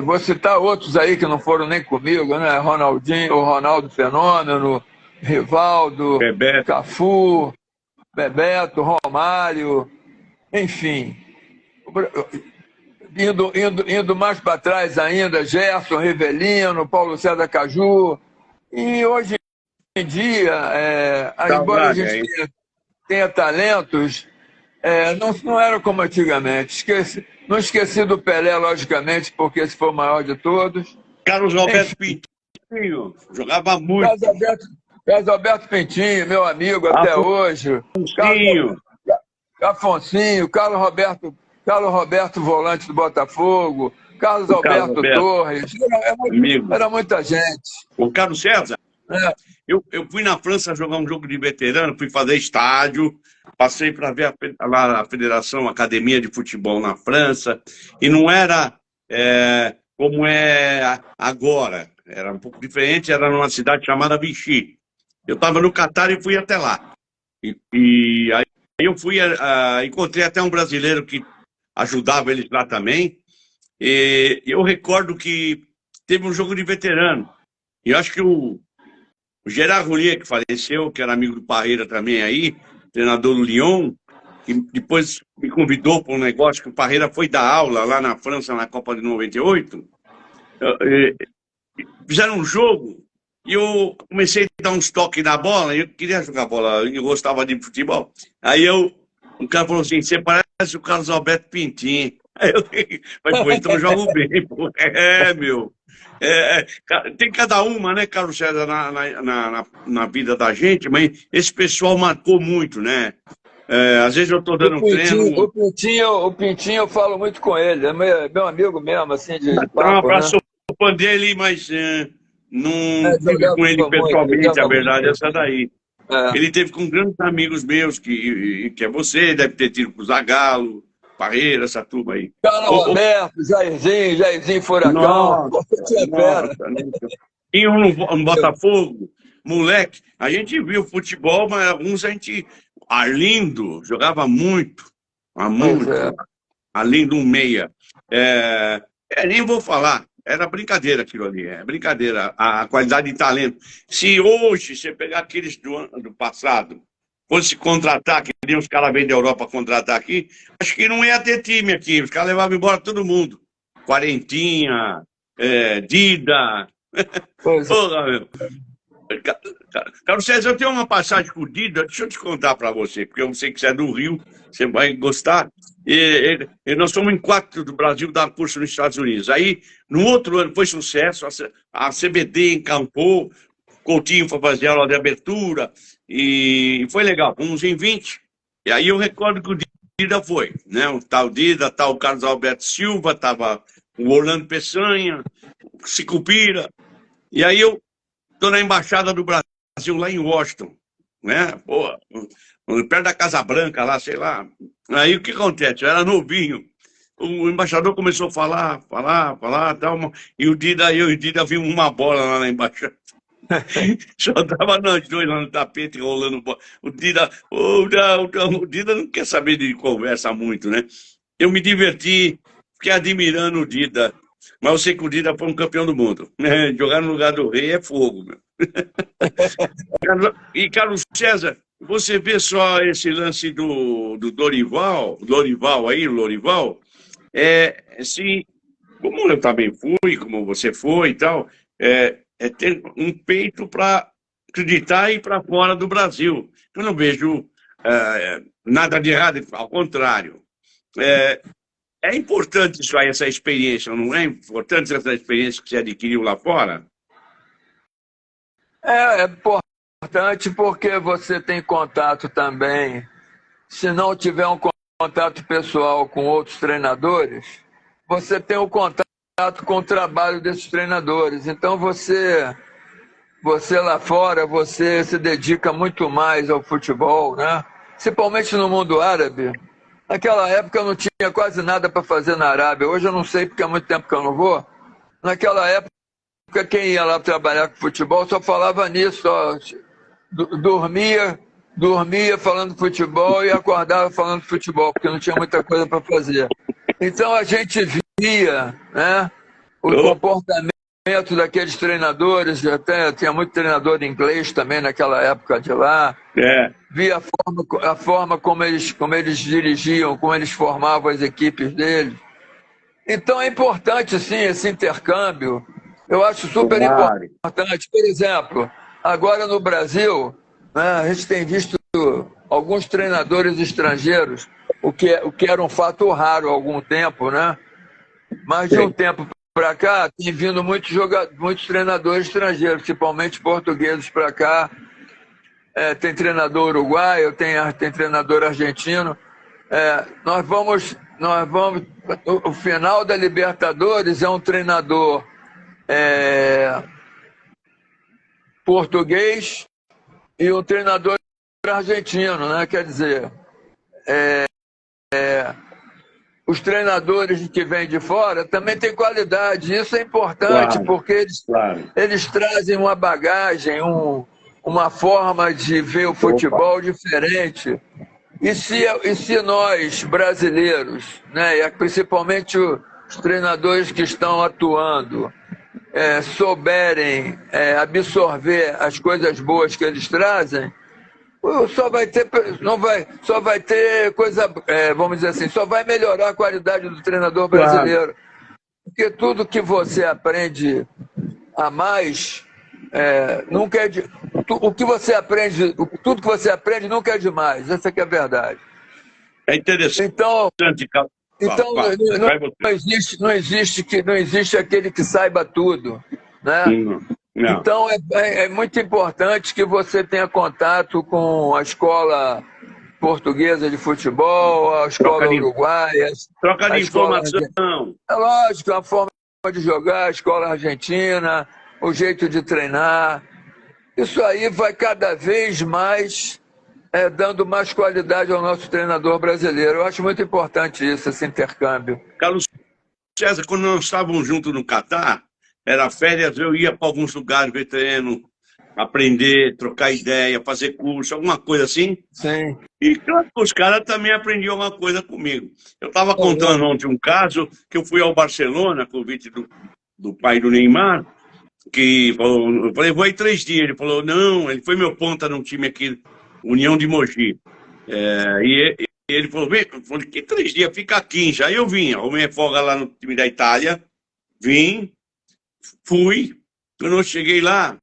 Vou citar outros aí que não foram nem comigo, né? Ronaldinho, o Ronaldo Fenômeno, Rivaldo, Bebeto. Cafu, Bebeto, Romário, enfim. Indo mais para trás ainda, Gerson, Rivelino, Paulo César Caju. E hoje em dia, embora a gente tenha talentos, não era como antigamente. Não esqueci do Pelé, logicamente, porque esse foi o maior de todos. Carlos Alberto Pintinho, jogava muito. Carlos Alberto Pintinho, meu amigo até hoje. Afonsinho, Carlos Roberto, volante do Botafogo. Carlos Alberto Torres. Era muita gente. O Carlos César? Eu fui na França jogar um jogo de veterano, fui fazer estádio, passei para ver lá a Federação Academia de Futebol na França, e não era como é agora. Era um pouco diferente, era numa cidade chamada Vichy. Eu estava no Catar e fui até lá. E aí eu fui, encontrei até um brasileiro que ajudava eles lá também. E eu recordo que teve um jogo de veterano. E eu acho que o Gerard Houllier, que faleceu, que era amigo do Parreira também aí, treinador do Lyon, que depois me convidou para um negócio que o Parreira foi dar aula lá na França, na Copa de 98. Fizeram um jogo e eu comecei a dar uns toques na bola, eu queria jogar bola, eu gostava de futebol. Aí o cara falou assim, você parece o Carlos Alberto Pintinho. Aí eu falei, pô, então eu jogo bem, pô. Meu. Tem cada uma, né, Carlos César, na vida da gente, mas esse pessoal marcou muito, né? Às vezes eu estou dando treino. O Pintinho, eu falo muito com ele, é meu amigo mesmo, assim, de Dá um papo, abraço, né? fã dele, mas não tive com ele pessoalmente, a verdade é essa daí. Ele teve com grandes amigos meus, que é você, deve ter tido com o Zagallo, Parreira, essa turma aí. Carlos Alberto, Jairzinho Furacão. Nossa. Tinha um no Botafogo, moleque, a gente viu futebol, mas alguns a gente... Arlindo jogava muito, Arlindo, um meia. Nem vou falar, era brincadeira aquilo ali, brincadeira, a qualidade de talento. Se hoje você pegar aqueles do passado, fosse contratar, que nem os caras vêm da Europa contratar aqui, acho que não ia ter time aqui, os caras levavam embora todo mundo. Quarentinha, Dida. Porra, meu. Carlos César, eu tenho uma passagem com o Dida, deixa eu te contar para você, porque eu sei que você é do Rio, você vai gostar. Nós somos em 4 do Brasil dar curso nos Estados Unidos. Aí, no outro ano, foi sucesso, a CBD encampou, Coutinho foi fazer aula de abertura, e foi legal, fomos em 20. E aí eu recordo que o Dida foi, né? O tal Dida, tal Carlos Alberto Silva, estava o Orlando Peçanha, o Sicupira, e aí eu estou na Embaixada do Brasil, lá em Washington, né? Pô, perto da Casa Branca, lá, sei lá. Aí o que acontece? Eu era novinho. O embaixador começou a falar, tal, e o Dida, eu e o Dida vimos uma bola lá na embaixada. Só tava nós dois lá no tapete, rolando bola. O Dida não quer saber de conversa muito, né? Eu me diverti, fiquei admirando o Dida. Mas eu sei que o Dida foi um campeão do mundo. Jogar no lugar do rei é fogo, meu. E, Carlos César, você vê só esse lance do Lorival, assim, como eu também fui, como você foi e tal, ter um peito para acreditar e ir para fora do Brasil. Eu não vejo nada de errado, ao contrário. É importante isso aí, essa experiência, não é importante essa experiência que você adquiriu lá fora? É importante porque você tem contato também. Se não tiver um contato pessoal com outros treinadores, você tem o contato com o trabalho desses treinadores. Então você lá fora, você se dedica muito mais ao futebol, né? Principalmente no mundo árabe. Naquela época eu não tinha quase nada para fazer na Arábia. Hoje eu não sei porque há muito tempo que eu não vou. Naquela época, quem ia lá trabalhar com futebol só falava nisso. Só dormia falando de futebol e acordava falando de futebol, porque não tinha muita coisa para fazer. Então a gente via, né, o comportamento daqueles treinadores, até tinha muito treinador inglês também naquela época de lá. Via a forma como eles dirigiam, como eles formavam as equipes deles. Então é importante, sim, esse intercâmbio. Eu acho super importante. Por exemplo, agora no Brasil, né, a gente tem visto alguns treinadores estrangeiros, o que era um fato raro há algum tempo, né? Mas de um tempo para cá, tem vindo muitos treinadores estrangeiros, principalmente portugueses para cá. Tem treinador uruguaio, tem treinador argentino. Nós vamos. O final da Libertadores é um treinador português e um treinador argentino, né? Quer dizer, os treinadores que vêm de fora também têm qualidade. Isso é importante, Claro, porque claro. eles trazem uma bagagem, uma forma de ver o futebol diferente. E se nós, brasileiros, né, e principalmente os treinadores que estão atuando, souberem absorver as coisas boas que eles trazem, só vai ter coisa, vamos dizer assim, só vai melhorar a qualidade do treinador brasileiro. Claro. Porque tudo que você aprende a mais, nunca é de, tudo que você aprende nunca é demais. Essa que é a verdade. É interessante. Então não existe aquele que saiba tudo, né? Não. Então é muito importante que você tenha contato com a escola portuguesa de futebol, a escola uruguaia. Troca de informação. É lógico, a forma de jogar, a escola argentina, o jeito de treinar. Isso aí vai cada vez mais dando mais qualidade ao nosso treinador brasileiro. Eu acho muito importante isso, esse intercâmbio. Carlos César, quando nós estávamos juntos no Catar, era férias, eu ia para alguns lugares ver treino, aprender, trocar ideia, fazer curso, alguma coisa assim. Sim. E claro, os caras também aprendiam alguma coisa comigo. Eu estava contando ontem um caso que eu fui ao Barcelona, convite do pai do Neymar, que falou, eu falei, vou aí 3 dias. Ele falou, não, ele foi meu ponta num time aqui, União de Mogi. E ele falou, vem, eu falei, que 3 dias, fica 15. Aí eu vim, arrumei folga lá no time da Itália, vim, fui. Quando eu cheguei lá,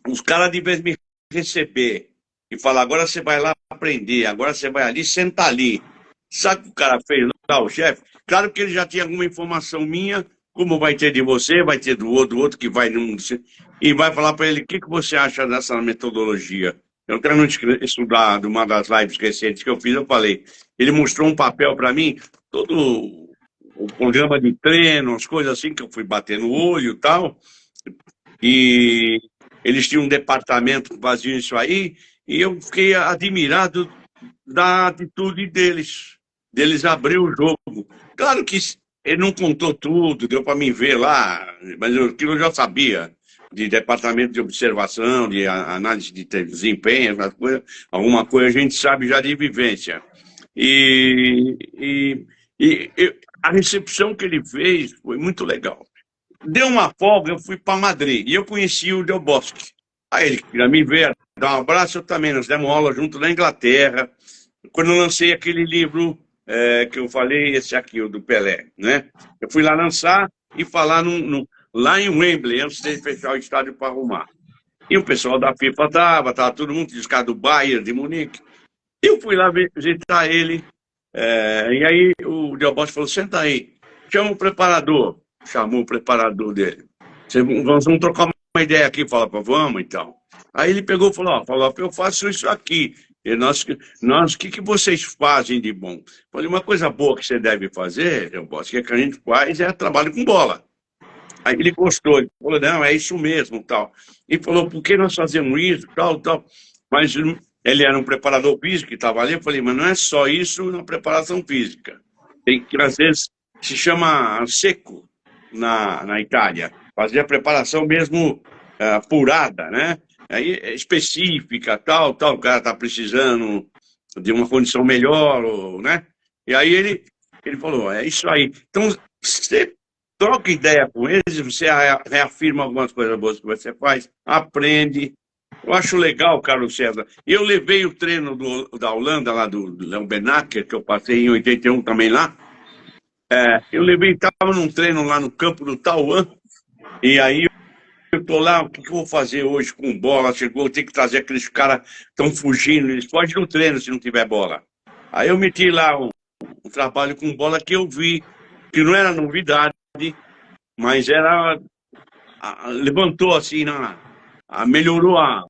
os caras de vez me receber e falar, agora você vai lá aprender, agora você vai ali, senta ali. Sabe o que o cara fez lá, o chefe? Claro que ele já tinha alguma informação minha, como vai ter de você, vai ter do outro que vai... E vai falar para ele, o que você acha dessa metodologia? Eu quero estudar de uma das lives recentes que eu fiz, eu falei, ele mostrou um papel para mim, todo o programa de treino, as coisas assim, que eu fui bater no olho e tal, e eles tinham um departamento que fazia isso aí, e eu fiquei admirado da atitude deles abrir o jogo. Claro que ele não contou tudo, deu para mim ver lá, mas aquilo eu já sabia, de departamento de observação, de análise de desempenho, essas coisas, alguma coisa a gente sabe já de vivência. E a recepção que ele fez foi muito legal. Deu uma folga, eu fui para Madrid, e eu conheci o Del Bosque. Aí ele queria me ver, dar um abraço, eu também, nós demos aula junto na Inglaterra, quando eu lancei aquele livro que eu falei, esse aqui, o do Pelé, né? Eu fui lá lançar e falar lá em Wembley, antes de fechar o estádio para arrumar. E o pessoal da FIFA estava todo mundo, os caras do Bayern, de Munique. Eu fui lá visitar ele, e aí o Del Bosque falou, senta aí, chama o preparador. Chamou o preparador dele. Vamos trocar uma ideia aqui, fala para vamos, então. Aí ele pegou e falou, eu faço isso aqui. E o que vocês fazem de bom? Falei, uma coisa boa que você deve fazer, Del Bosque, que a gente faz trabalho com bola. Aí ele gostou, ele falou, não, é isso mesmo, tal. E falou, por que nós fazemos isso, tal. Mas ele era um preparador físico que estava ali, eu falei, mas não é só isso na preparação física. Tem que, às vezes, se chama seco na Itália. Fazer a preparação mesmo apurada, né? Aí, específica, tal, o cara está precisando de uma condição melhor, né? E aí ele falou, é isso aí. Então, você troca ideia com eles, você reafirma algumas coisas boas que você faz, aprende. Eu acho legal, Carlos César. Eu levei o treino da Holanda, lá do Leon Benacker, que eu passei em 81 também lá. Eu estava num treino lá no campo do Tauan, e aí eu estou lá, o que eu vou fazer hoje com bola? Chegou, tem que trazer aqueles caras que estão fugindo, eles fogem no treino se não tiver bola. Aí eu meti lá um trabalho com bola que eu vi, que não era novidade, mas levantou assim, melhorou a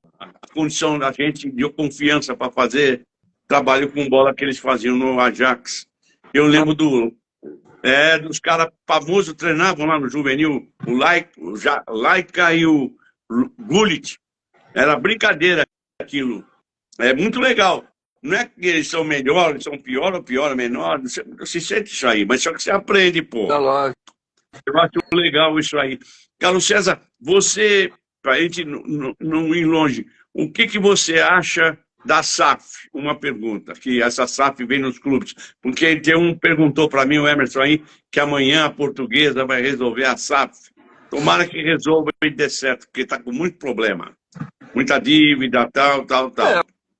condição da gente, deu confiança para fazer trabalho com bola que eles faziam no Ajax. Eu lembro dos caras famosos treinavam lá no juvenil, o Laika e o Gullit. Era brincadeira aquilo. É muito legal. não é que eles são melhores, são pior ou pior, menor, não se sente isso aí, mas só que você aprende, pô. Tá lógico. Eu acho legal isso aí. Carlos César, você, para a gente não ir longe, o que você acha da SAF? Uma pergunta, que essa SAF vem nos clubes. Porque tem perguntou para mim, o Emerson aí, que amanhã a Portuguesa vai resolver a SAF. Tomara que resolva e dê certo, porque está com muito problema. Muita dívida, tal.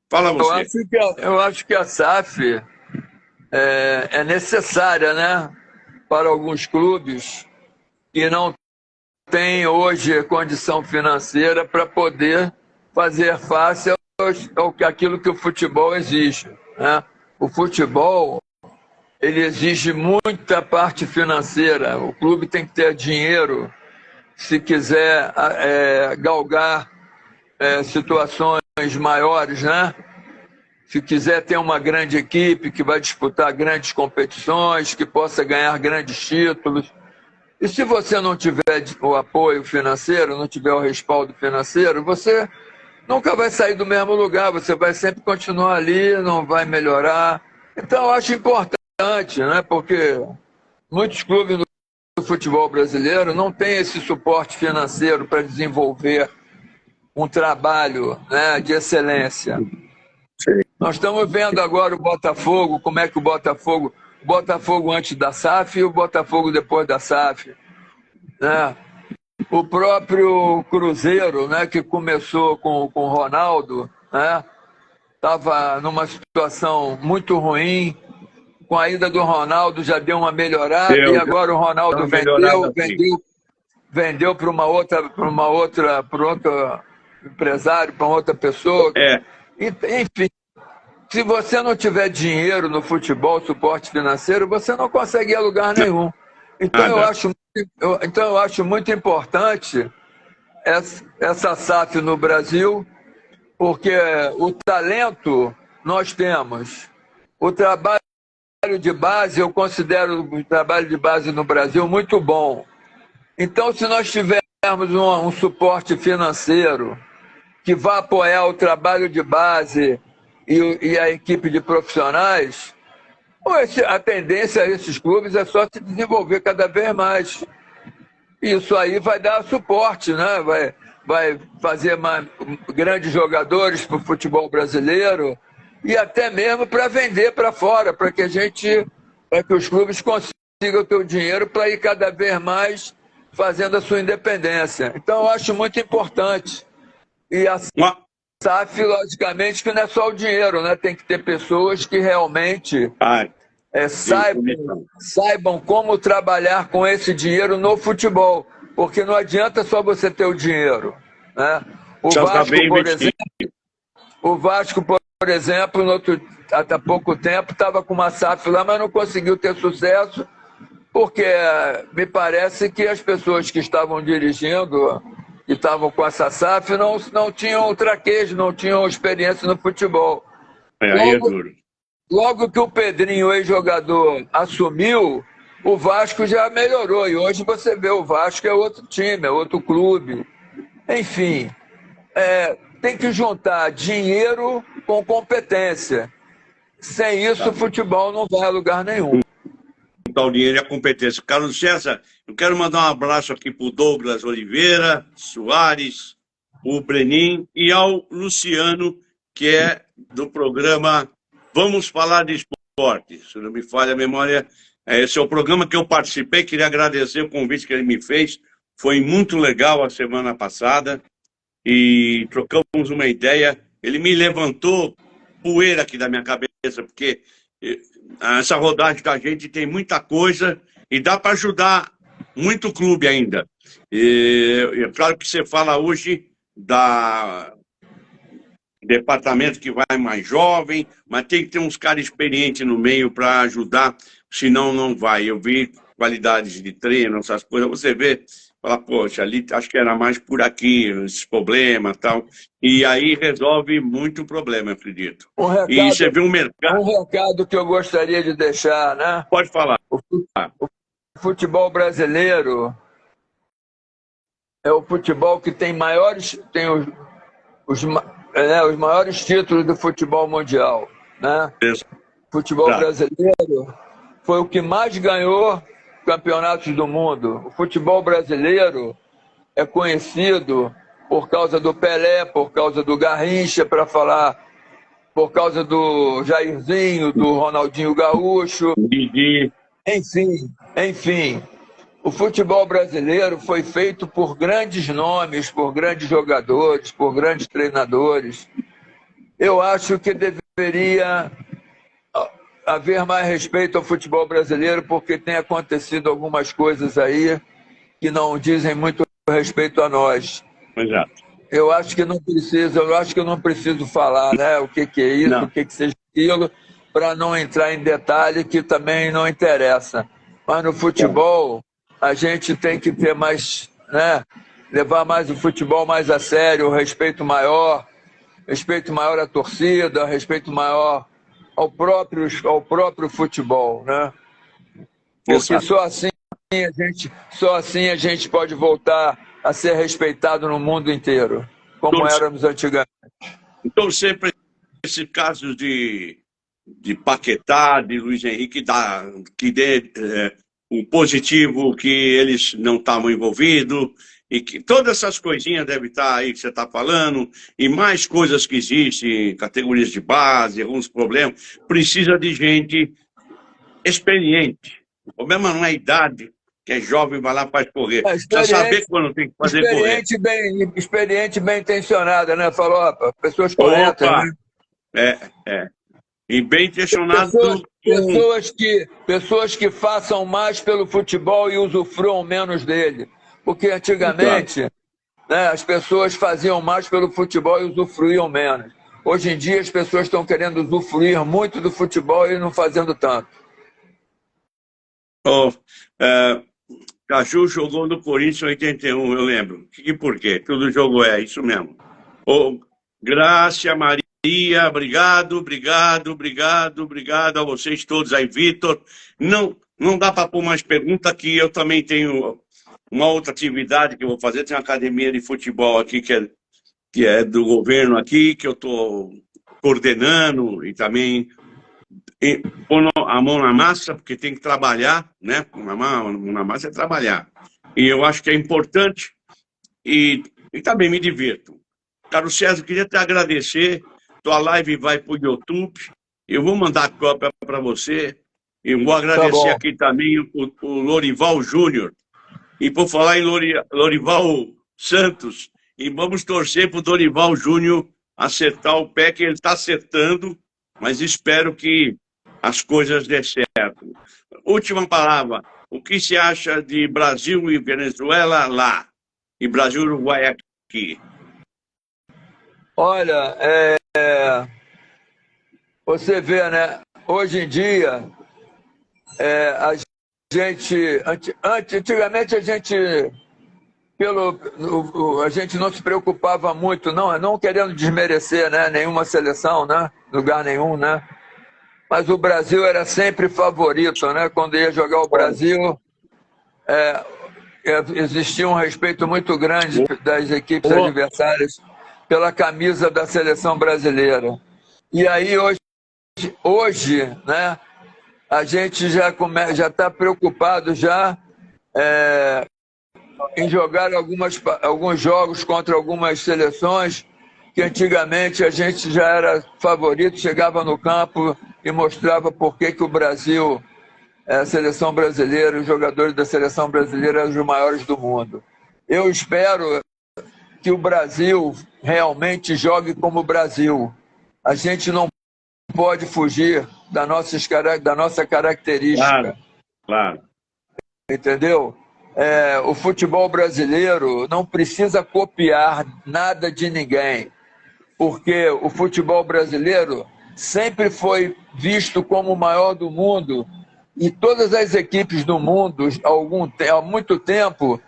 Fala você. Eu acho que a SAF é necessária, né, para alguns clubes que não têm hoje condição financeira para poder fazer face àquilo que o futebol exige, né? O futebol, ele exige muita parte financeira. O clube tem que ter dinheiro se quiser galgar situações maiores, né? Se quiser ter uma grande equipe que vai disputar grandes competições, que possa ganhar grandes títulos. E se você não tiver o apoio financeiro, não tiver o respaldo financeiro, você nunca vai sair do mesmo lugar, você vai sempre continuar ali, não vai melhorar. Então, eu acho importante, né? Porque muitos clubes do futebol brasileiro não têm esse suporte financeiro para desenvolver um trabalho, né, de excelência. Sim. Nós estamos vendo agora o Botafogo, como é que o Botafogo antes da SAF e o Botafogo depois da SAF, né? O próprio Cruzeiro, né, que começou com o Ronaldo, né, estava numa situação muito ruim. Com a ida do Ronaldo já deu uma melhorada, e agora o Ronaldo vendeu para outro empresário, para outra pessoa. Enfim, se você não tiver dinheiro no futebol, suporte financeiro, você não consegue ir a lugar nenhum. Então eu acho muito importante essa SAF no Brasil, porque o talento nós temos. O trabalho de base, eu considero o trabalho de base no Brasil muito bom. Então, se nós tivermos um suporte financeiro que vá apoiar o trabalho de base e a equipe de profissionais, a tendência a esses clubes é só se desenvolver cada vez mais. Isso aí vai dar suporte, né? Vai fazer grandes jogadores para o futebol brasileiro e até mesmo para vender para fora, para que os clubes consigam ter o dinheiro para ir cada vez mais fazendo a sua independência. Então, eu acho muito importante. E a SAF, logicamente, que não é só o dinheiro, né? Tem que ter pessoas que realmente saibam como trabalhar com esse dinheiro no futebol, porque não adianta só você ter o dinheiro, né? O Vasco, por exemplo, há pouco tempo estava com uma SAF lá, mas não conseguiu ter sucesso, porque me parece que as pessoas que estavam dirigindo, que estavam com essa SAF, não tinham traquejo, não tinham experiência no futebol. Aí é duro. Logo que o Pedrinho, ex-jogador, assumiu, o Vasco já melhorou. E hoje você vê o Vasco é outro time, é outro clube. Enfim, tem que juntar dinheiro com competência. Sem isso, o futebol não vai a lugar nenhum. O dinheiro e a competência. Carlos César, eu quero mandar um abraço aqui para o Douglas Oliveira, Soares, o Brenin e ao Luciano, que é do programa Vamos Falar de Esporte. Se não me falha a memória, esse é o programa que eu participei. Queria agradecer o convite que ele me fez. Foi muito legal a semana passada e trocamos uma ideia. Ele me levantou poeira aqui da minha cabeça, porque essa rodagem da gente tem muita coisa e dá para ajudar muito clube ainda. É claro que você fala hoje da departamento que vai mais jovem, mas tem que ter uns caras experientes no meio para ajudar, senão não vai. Eu vi qualidades de treino, essas coisas, você vê, fala, poxa, ali acho que era mais por aqui, esses problemas e tal. E aí resolve muito problema, eu acredito. E você vê um mercado... Um recado que eu gostaria de deixar, né? Pode falar. O futebol brasileiro é o futebol que tem os maiores títulos do futebol mundial. né? Futebol brasileiro foi o que mais ganhou campeonatos do mundo. O futebol brasileiro é conhecido por causa do Pelé, por causa do Garrincha, para falar, por causa do Jairzinho, do Ronaldinho Gaúcho. Enfim, o futebol brasileiro foi feito por grandes nomes, por grandes jogadores, por grandes treinadores. Eu acho que deveria haver mais respeito ao futebol brasileiro, porque tem acontecido algumas coisas aí que não dizem muito respeito a nós. Exato. Eu acho que não preciso falar, né, o que é isso, o que seja aquilo, para não entrar em detalhe que também não interessa. Mas no futebol, a gente tem que ter mais, né, levar mais o futebol mais a sério, respeito maior à torcida, respeito maior ao próprio futebol, né? Porque só assim a gente pode voltar a ser respeitado no mundo inteiro, como éramos antigamente. Então, sempre esse caso de Paquetá, de Luiz Henrique, que dê um positivo, que eles não estavam envolvidos, e que todas essas coisinhas devem estar aí que você está falando, e mais coisas que existem, categorias de base, alguns problemas, precisa de gente experiente. O problema não é a idade, que é jovem, vai lá para correr. Precisa saber quando tem que fazer correr. Experiente, bem intencionada, né? Falou, pessoas corretas. Né? E bem intencionado. Pessoas que façam mais pelo futebol e usufruam menos dele. Porque antigamente, né, as pessoas faziam mais pelo futebol e usufruíam menos. Hoje em dia as pessoas estão querendo usufruir muito do futebol e não fazendo tanto. Caju jogou no Corinthians em 81, eu lembro. E por quê? Tudo jogo isso mesmo. Grácia, Maria, obrigado a vocês todos aí, Vitor. Não dá para pôr mais pergunta, que eu também tenho uma outra atividade que eu vou fazer. Tem uma academia de futebol aqui que é do governo aqui, que eu estou coordenando e também pôr a mão na massa, porque tem que trabalhar, né? A mão na massa é trabalhar. E eu acho que é importante e também me divirto. Carlos César, queria te agradecer. Tua live vai para o YouTube. Eu vou mandar a cópia para você. E vou agradecer aqui também o Lorival Júnior. E por falar em Lorival Santos, e vamos torcer para o Dorival Júnior acertar o pé, que ele está acertando, mas espero que as coisas dê certo. Última palavra, o que se acha de Brasil e Venezuela lá, e Brasil e Uruguai aqui? Olha, você vê, né? Hoje em dia, antigamente a gente não se preocupava muito, não querendo desmerecer, né, nenhuma seleção, né, lugar nenhum, né? Mas o Brasil era sempre favorito, né? Quando ia jogar o Brasil, existia um respeito muito grande das equipes adversárias pela camisa da seleção brasileira. E aí hoje, né, a gente já está preocupado em jogar alguns jogos contra algumas seleções que antigamente a gente já era favorito, chegava no campo e mostrava por que o Brasil, a seleção brasileira, os jogadores da seleção brasileira eram os maiores do mundo. Eu espero que o Brasil realmente jogue como o Brasil. A gente não pode fugir da nossa característica. Claro. Entendeu? O futebol brasileiro não precisa copiar nada de ninguém, porque o futebol brasileiro sempre foi visto como o maior do mundo, e todas as equipes do mundo, há muito tempo,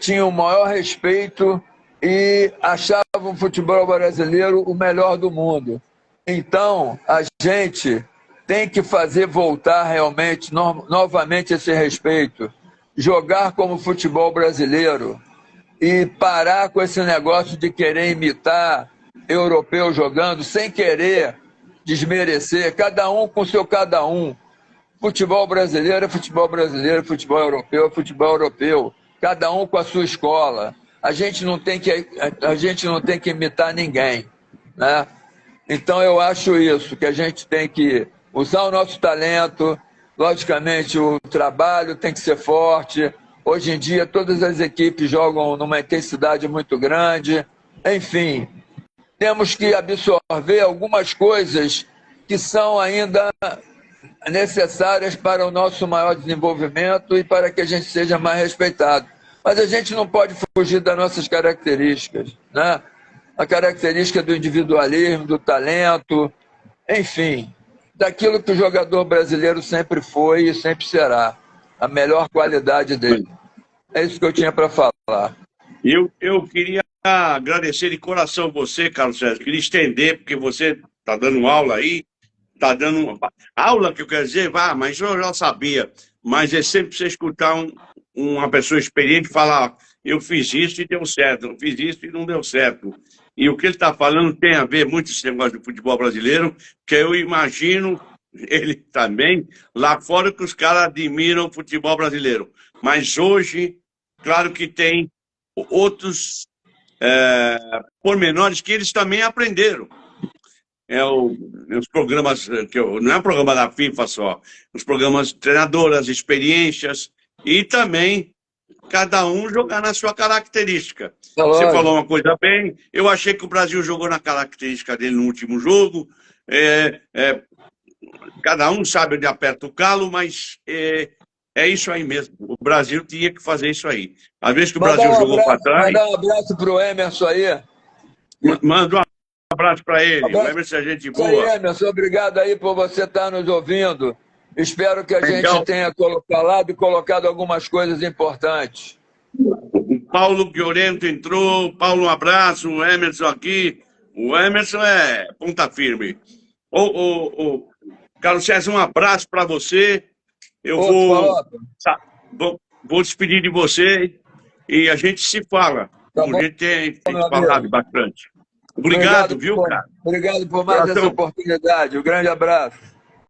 tinham o maior respeito e achavam o futebol brasileiro o melhor do mundo. Então, a gente tem que fazer voltar realmente, novamente, esse respeito. Jogar como futebol brasileiro e parar com esse negócio de querer imitar europeu jogando sem querer desmerecer, cada um com seu cada um. Futebol brasileiro é futebol brasileiro, futebol europeu é futebol europeu. Cada um com a sua escola. A gente não tem que imitar ninguém, né? Então eu acho isso, que a gente tem que usar o nosso talento, logicamente o trabalho tem que ser forte. Hoje em dia todas as equipes jogam numa intensidade muito grande. Enfim, temos que absorver algumas coisas que são ainda necessárias para o nosso maior desenvolvimento e para que a gente seja mais respeitado. Mas a gente não pode fugir das nossas características, né? A característica do individualismo, do talento, enfim, daquilo que o jogador brasileiro sempre foi e sempre será, a melhor qualidade dele. É isso que eu tinha para falar. Eu queria agradecer de coração você, Carlos César, queria estender, porque você está dando aula aí, está dando aula, que eu quero dizer, mas eu já sabia, mas é sempre você escutar uma pessoa experiente falar, eu fiz isso e deu certo, eu fiz isso e não deu certo. E o que ele está falando tem a ver muito com esse negócio do futebol brasileiro, que eu imagino, ele também, lá fora que os caras admiram o futebol brasileiro. Mas hoje, claro que tem outros pormenores que eles também aprenderam. Os programas, não é um programa da FIFA só, os programas de treinadoras, experiências, e também cada um jogar na sua característica. Você falou uma coisa bem, eu achei que o Brasil jogou na característica dele no último jogo, cada um sabe onde aperta o calo, mas é isso aí mesmo, o Brasil tinha que fazer isso aí. Às vezes que o Brasil jogou para trás... Mandar um abraço para o Emerson aí. Manda um abraço para ele, o Emerson é gente boa. Aí, Emerson, obrigado aí por você estar nos ouvindo. Espero que a gente tenha falado e colocado algumas coisas importantes. O Paulo Chiorento entrou, Paulo, um abraço, o Emerson aqui. O Emerson é ponta firme. Carlos César, um abraço para você. Eu vou despedir de você e a gente se fala. A gente tem falado bastante. Obrigado, viu, cara? Obrigado por mais essa oportunidade. Um grande abraço.